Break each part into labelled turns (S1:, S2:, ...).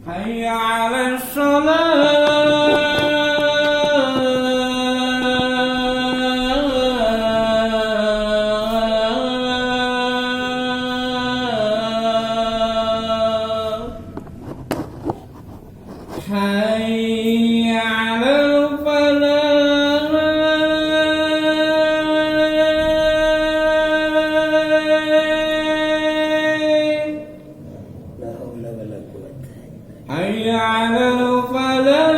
S1: حي على الصلاة حي على الفلاح
S2: لا حول ولا قوة
S1: حي على الفلاح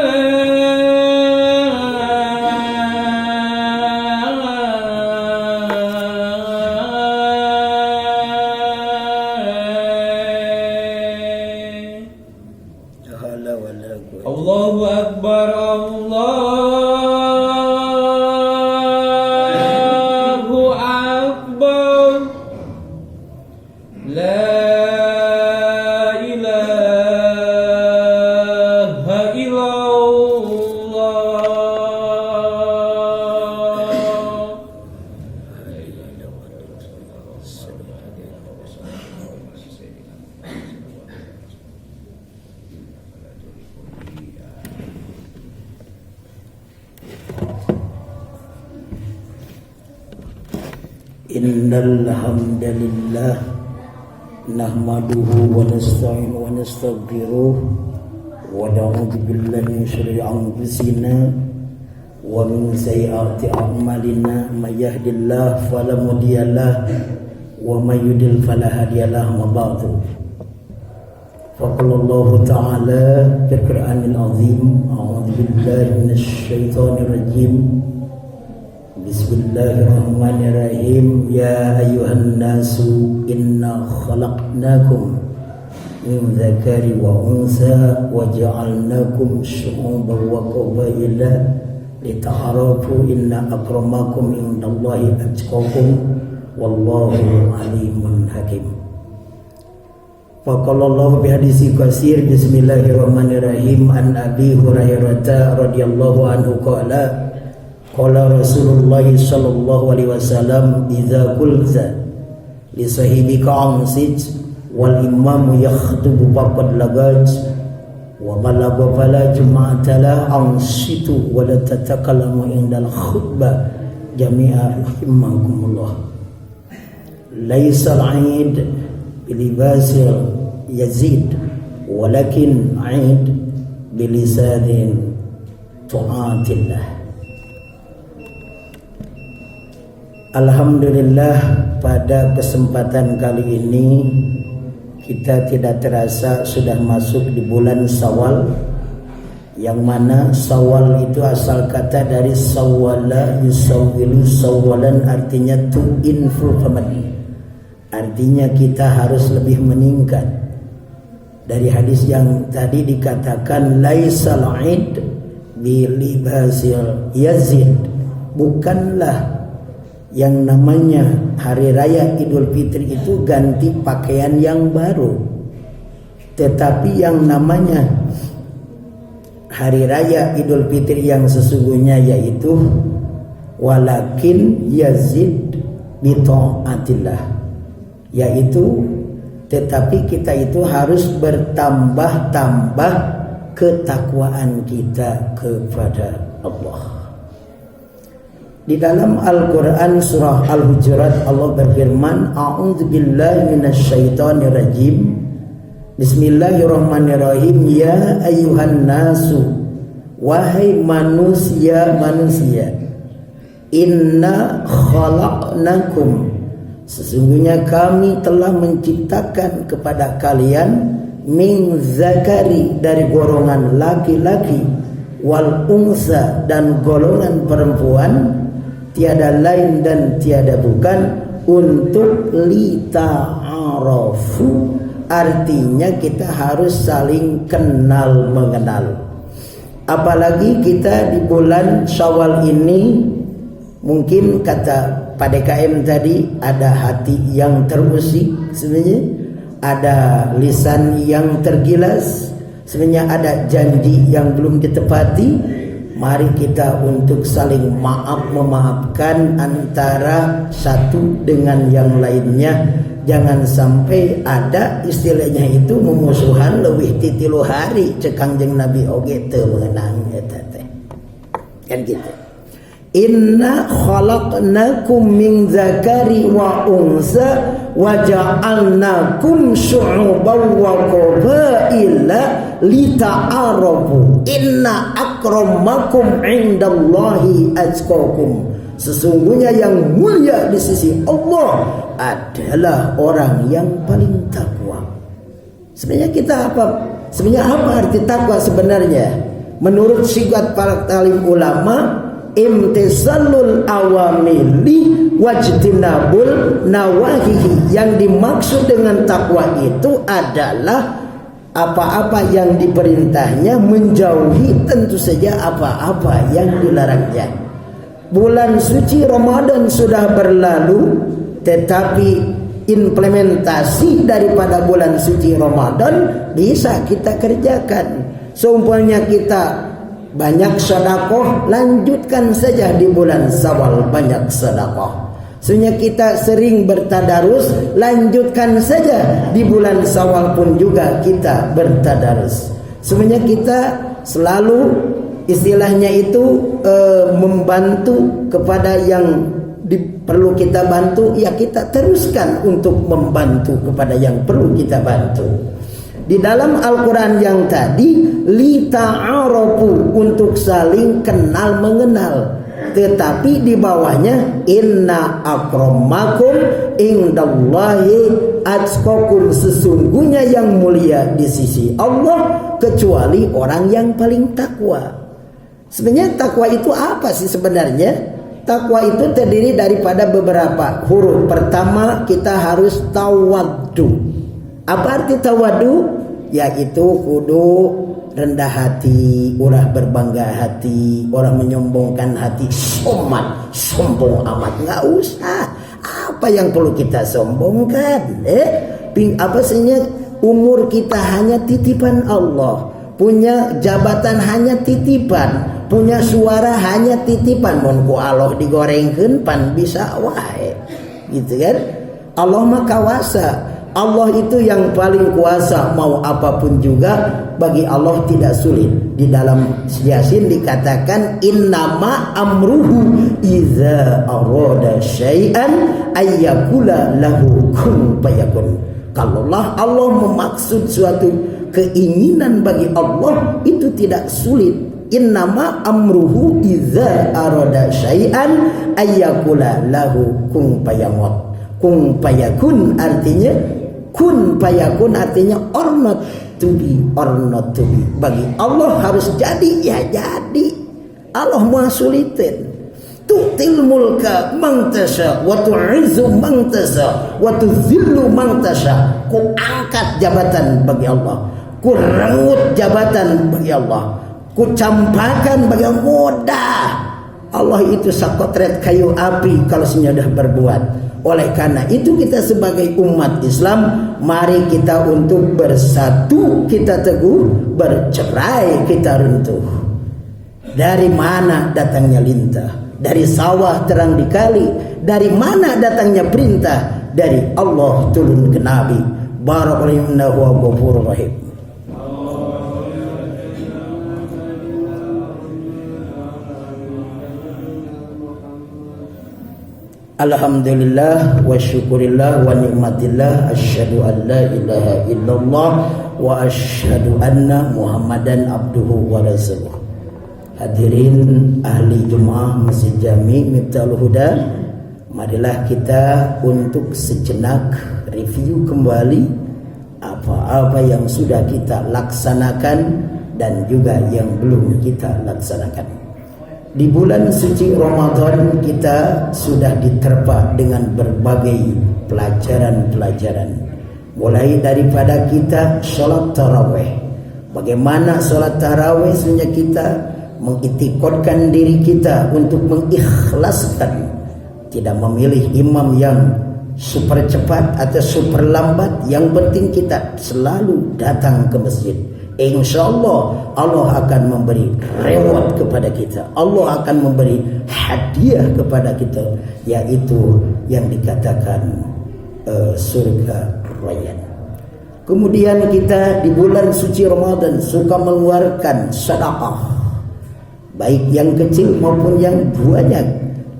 S2: لا حول ولا قوة
S1: الله أكبر الله أكبر لا إله إلا الله
S2: Innal hamdalillah nahmaduhu wa nasta'inuhu wa nastaghfiruh wa na'udzu billahi min syururi anfusina wa min sayyiati a'malina may yahdihillahu fala mudhillalah wa may yudlil fala hadiyalah ma ba'du. Faqala Allah ta'ala fil Qur'anil azim a'udzu billahi minasy syaithanir rajim. Bismillahirrahmanirrahim. Ya ayyuhan nasu inna khalaqnakum min dzakari wa unsa wa ja'alnakum syu'uban wa qabaila lita'arafu inna akramakum indallahi atqakum wallahu alimun hakim. Faqala Allah bi hadisi qasir. Bismillahirrahmanirrahim. An Abi Hurairah radhiyallahu anhu qala qala Rasulullah sallallahu alaihi wasallam idza qulta li sahibika ansit wal imamu yakhutubu faqad lagat wa balagha fala jum'ata la ansitu wa la tatakallamu indal khutbah jami'a rahimakumullah. Laisa al-'id bilibasil yazid walakin 'id bilisanin tu'atillah. Alhamdulillah, pada kesempatan kali ini kita tidak terasa sudah masuk di bulan Syawal, yang mana Syawal itu asal kata dari sawwala yusawwilu sawwalan, artinya to improve, artinya kita harus lebih meningkat. Dari hadis yang tadi dikatakan laisal 'id bi libasil yazid, bukanlah yang namanya hari raya Idul Fitri itu ganti pakaian yang baru, tetapi yang namanya hari raya Idul Fitri yang sesungguhnya yaitu walakin yazid bi ta'atillah, yaitu tetapi kita itu harus bertambah-tambah ketakwaan kita kepada Allah. Di dalam Al-Quran surah Al-Hujurat Allah berfirman, a'udzu billahi minasyaitonir rajim. Bismillahirrahmanirrahim. Ya ayyuhan nasu, wahai manusia, inna khalaqnakum, sesungguhnya kami telah menciptakan kepada kalian min zakari, dari golongan laki-laki, wal unsa, dan golongan perempuan, tiada lain dan tiada bukan untuk lita'arafu, artinya kita harus saling kenal mengenal. Apalagi kita di bulan Syawal ini, mungkin kata Pak DKM tadi, ada hati yang terusik, sebenarnya ada lisan yang tergilas, sebenarnya ada janji yang belum ditepati. Mari kita untuk saling memaafkan antara satu dengan yang lainnya. Jangan sampai ada istilahnya itu memusuhan leuwih ti 3 hari cek Kangjeng Nabi oge teu meunang eta teh. Kan gitu. Inna khalaqnakum min zakari wa unsa wa ja'alnakum syu'uban wa qabaila lita'arafu inna akramakum indallahi atqakum. Sesungguhnya yang mulia di sisi Allah adalah orang yang paling takwa. Sebenarnya kita apa? Sebenarnya apa arti takwa sebenarnya? Menurut sigat para alim ulama, imtisalul awamili wajtinabul nawahihi. Yang dimaksud dengan takwa itu adalah apa-apa yang diperintahnya, menjauhi tentu saja apa-apa yang dilarangnya. Bulan suci Ramadan sudah berlalu, tetapi implementasi daripada bulan suci Ramadan bisa kita kerjakan. Seumpamanya kita banyak sedekah, lanjutkan saja di bulan Syawal banyak sedekah. Sebenarnya kita sering bertadarus, lanjutkan saja di bulan Syawal pun juga kita bertadarus. Sebenarnya kita selalu istilahnya itu membantu kepada yang perlu kita bantu, ya kita teruskan untuk membantu kepada yang perlu kita bantu. Di dalam Al-Quran yang tadi, lita'arafu, untuk saling kenal mengenal. Tetapi di bawahnya, inna akramakum indallahi atqakum, sesungguhnya yang mulia di sisi Allah kecuali orang yang paling takwa. Sebenarnya takwa itu apa sih sebenarnya? Takwa itu terdiri daripada beberapa huruf. Pertama, kita harus tawaddu. Apa arti tawaddu? Yaitu kudu rendah hati, ulah berbangga hati, orang menyombongkan hati, sombong amat, nggak usah. Apa yang perlu kita sombongkan? Apa sebenarnya umur kita hanya titipan Allah, punya jabatan hanya titipan, punya suara hanya titipan. Mun ku Allah digorengkeun pan bisa wae, gitu kan? Allah mah kawasa. Allah itu yang paling kuasa, mau apapun juga bagi Allah tidak sulit. Di dalam Yasin dikatakan innama amruhu idza arada syai'an ayyakula lahu kun fayakun. Kalau Allah memaksud suatu keinginan bagi Allah itu tidak sulit. Innama amruhu idza arada syai'an ayyakula lahu kun fayamut. Kun fayakun artinya kun fayakun artinya or not to be, or not to be. Bagi Allah harus jadi, ya jadi. Allah maha sulitin. Tu'til mulka man tasha wa tu'izzu man tasha wa tuzillu man tasha. Ku angkat jabatan bagi Allah, ku rengut jabatan bagi Allah, ku campakan bagi Allah. Mudah. Allah itu sakotret kayu api kalau sudah berbuat. Oleh karena itu kita sebagai umat Islam, mari kita untuk bersatu kita teguh, bercerai kita runtuh. Dari mana datangnya lintah? Dari sawah terang dikali. Dari mana datangnya perintah? Dari Allah turun ke Nabi. Barakallahu wa ghafurur rahim. Alhamdulillah wa syukurillah wa ni'matillah, asyhadu an la ilaha illallah wa asyhadu anna Muhammadan abduhu wa rasuluh. Hadirin ahli Jumaah Masjid Jami Miftahul Huda, marilah kita untuk sejenak review kembali apa-apa yang sudah kita laksanakan dan juga yang belum kita laksanakan. Di bulan suci Ramadan kita sudah diterpa dengan berbagai pelajaran-pelajaran. Mulai daripada kita sholat tarawih. Bagaimana sholat tarawih, sebenarnya kita mengitikadkan diri kita untuk mengikhlaskan. Tidak memilih imam yang super cepat atau super lambat. Yang penting kita selalu datang ke masjid. InsyaAllah Allah akan memberi reward kepada kita. Allah akan memberi hadiah kepada kita, yaitu yang dikatakan surga Rayyan. Kemudian kita di bulan suci Ramadan suka mengeluarkan sedekah, baik yang kecil maupun yang banyak.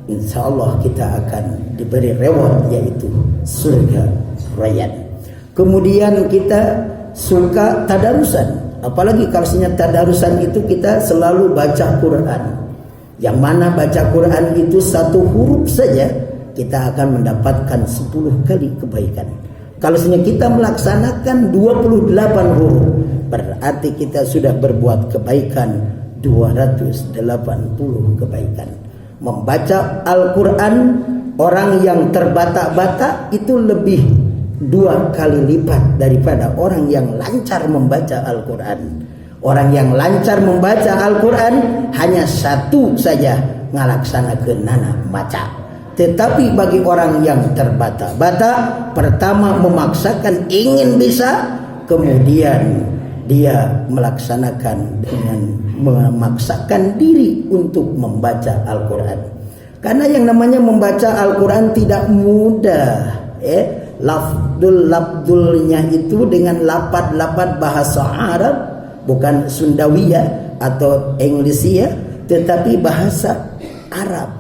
S2: Insya Allah kita akan diberi reward, yaitu surga Rayyan. Kemudian kita suka tadarusan, apalagi kalau tadarusan itu kita selalu baca Quran, yang mana baca Quran itu satu huruf saja kita akan mendapatkan 10 kali kebaikan. Kalau kita melaksanakan 28 huruf, berarti kita sudah berbuat kebaikan 280 kebaikan. Membaca Al-Quran, orang yang terbata-bata itu lebih 2 kali lipat daripada orang yang lancar membaca Al-Quran. Orang yang lancar membaca Al-Quran hanya satu saja ngalaksanakeun nana maca. Tetapi bagi orang yang terbata-bata, pertama memaksakan ingin bisa, kemudian dia melaksanakan dengan memaksakan diri untuk membaca Al-Quran. Karena yang namanya membaca Al-Quran tidak mudah. Lafdulnya itu dengan lapat-lapat bahasa Arab, bukan Sundawiyah atau Inggrisiyah, tetapi bahasa Arab.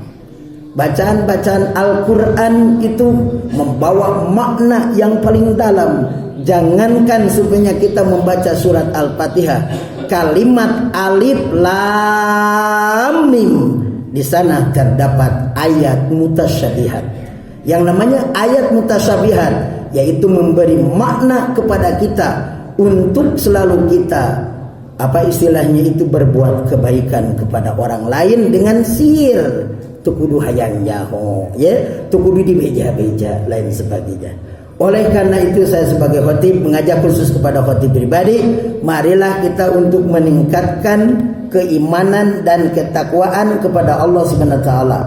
S2: Bacaan-bacaan Al-Quran itu membawa makna yang paling dalam. Jangankan supaya kita membaca surat Al-Fatihah, kalimat alif lam mim, di sana terdapat ayat mutasyabihat. Yang namanya ayat mutasyabihat, yaitu memberi makna kepada kita untuk selalu kita itu berbuat kebaikan kepada orang lain dengan sihir. Tukudu hayang nyaho, tukudu di beja-beja lain sebagainya. Oleh karena itu saya sebagai khatib mengajak khusus kepada khatib pribadi, marilah kita untuk meningkatkan keimanan dan ketakwaan kepada Allah Subhanahu wa taala.